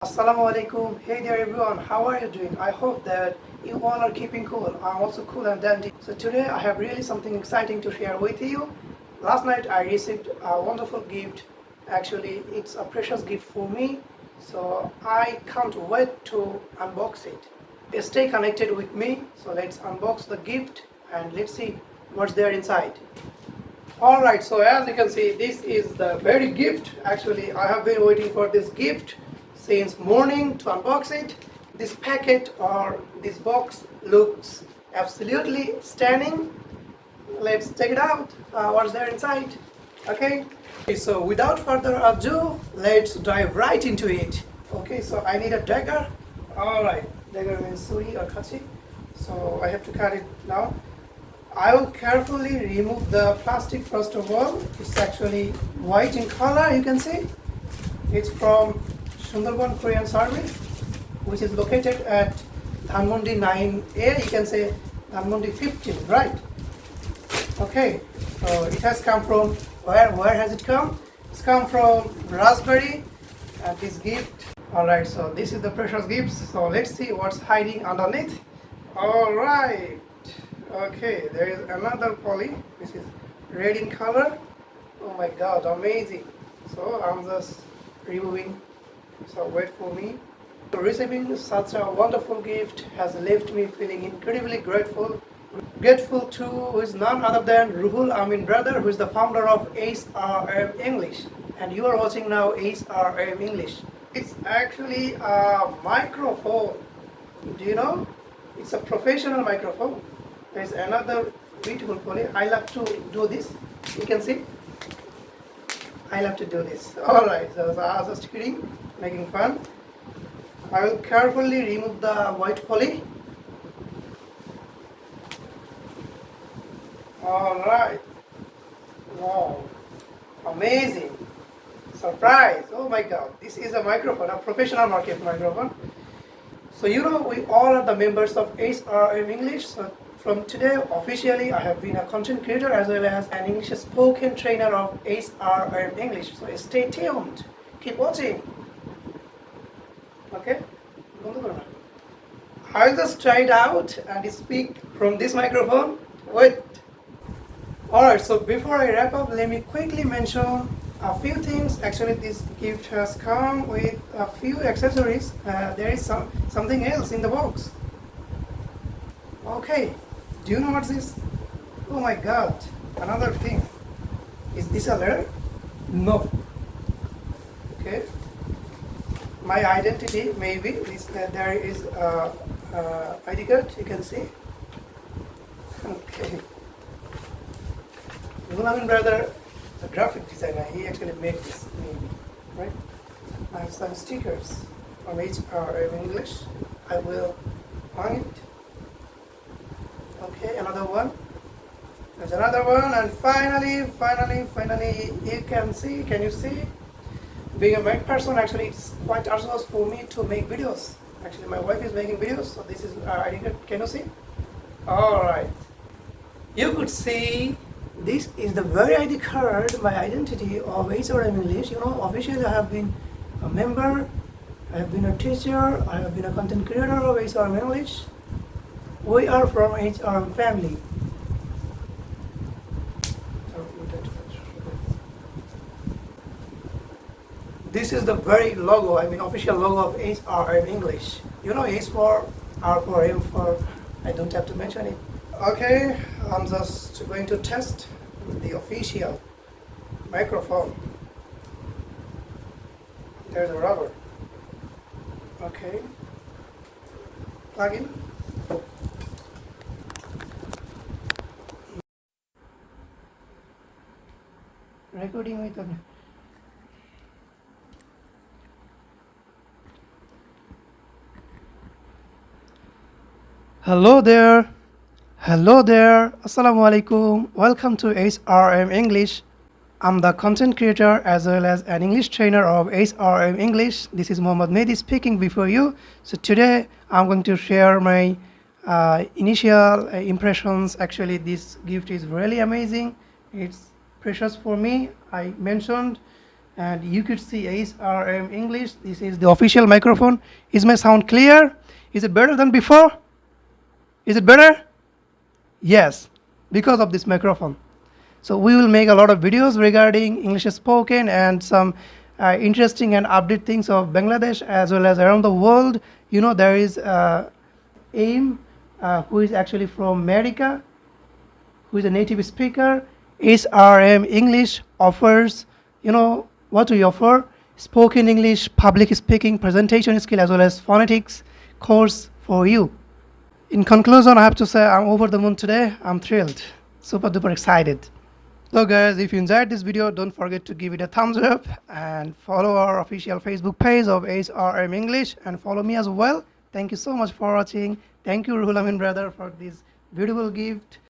Assalamu alaikum. Hey there everyone, how are you doing? I hope that you all are keeping cool. I'm also cool and dandy. So today I have really something exciting to share with you. Last night I received a wonderful gift. Actually, it's a precious gift for me. So I can't wait to unbox it. Stay connected with me. So let's unbox the gift and let's see what's there inside. Alright, so as you can see, this is the very gift. Actually, I have been waiting for this gift since morning to unbox it. This packet or this box looks absolutely stunning. Let's check it out. What's there inside? Okay. So without further ado, let's dive right into it. Okay, so I need a dagger. Alright, dagger means suri or kachi. So I have to cut it now. I will carefully remove the plastic first of all. It's actually white in color, you can see. It's from Sundarban Korean Service, which is located at Dhanmondi 9A, you can say Dhanmondi 15, right? Okay, so it has come from, where has it come? It's come from Raspberry, and this gift. Alright, so this is the precious gift, so let's see what's hiding underneath. Alright. Okay, there is another poly which is red in color. Oh my god, amazing. So I'm just removing, so wait for me. So receiving such a wonderful gift has left me feeling incredibly grateful. Grateful to who is none other than Ruhul Amin brother, who is the founder of HRM English. And you are watching now HRM English. It's actually a microphone. Do you know? It's a professional microphone. There's another beautiful poly. I love to do this. You can see. I love to do this. Alright, so I was just kidding, making fun. I will carefully remove the white poly. Alright. Wow. Amazing. Surprise. Oh my god. This is a microphone, a professional market microphone. So you know we all are the members of HRM English. So from today, officially, I have been a content creator as well as an English spoken trainer of HRM English. So stay tuned. Keep watching. Okay? I'll just try it out and speak from this microphone. Wait. Alright, so before I wrap up, let me quickly mention a few things. Actually, this gift has come with a few accessories. There is something else in the box. Okay. Do you know what's this? Oh my god, another thing. Is this a letter? No. Okay. My identity, maybe. There is a ID card, you can see. Okay. Gulamin brother, the graphic designer, he actually made this, maybe. Right? I have some stickers from HRM English. I will hang it. Okay, another one. There's another one, and finally, you can see. Can you see? Being a Mac person, actually, it's quite arduous for me to make videos. Actually, my wife is making videos, so this is. Can you see? All right. You could see. This is the very ID card, my identity of HRM English. You know, officially, I have been a member. I have been a teacher. I have been a content creator of HRM English. We are from HRM family. This is the very logo, official logo of HRM English. You know, H for R for M for, I don't have to mention it. Okay, I'm just going to test the official microphone. There's a rubber. Okay. Plug in. Recording with them. Hello there. Assalamu alaikum. Welcome to HRM English. I'm the content creator as well as an English trainer of HRM English. This is Mehedi speaking before you. So today I'm going to share my initial impressions. Actually, this gift is really amazing. It's precious for me. I mentioned and you could see HRM English. This is the official microphone. Is my sound clear? Is it better than before? Is it better? Yes, because of this microphone. So we will make a lot of videos regarding English spoken and some interesting and update things of Bangladesh as well as around the world. You know, there is AIM, who is actually from America, who is a native speaker. HRM English offers, you know, what we offer: spoken English, public speaking, presentation skill, as well as phonetics course for you. In conclusion, I have to say I'm over the moon today. I'm thrilled, super duper excited. So guys, if you enjoyed this video, don't forget to give it a thumbs up and follow our official Facebook page of HRM English and follow me as well. Thank you so much for watching. Thank you, Ruhul Amin brother, for this beautiful gift.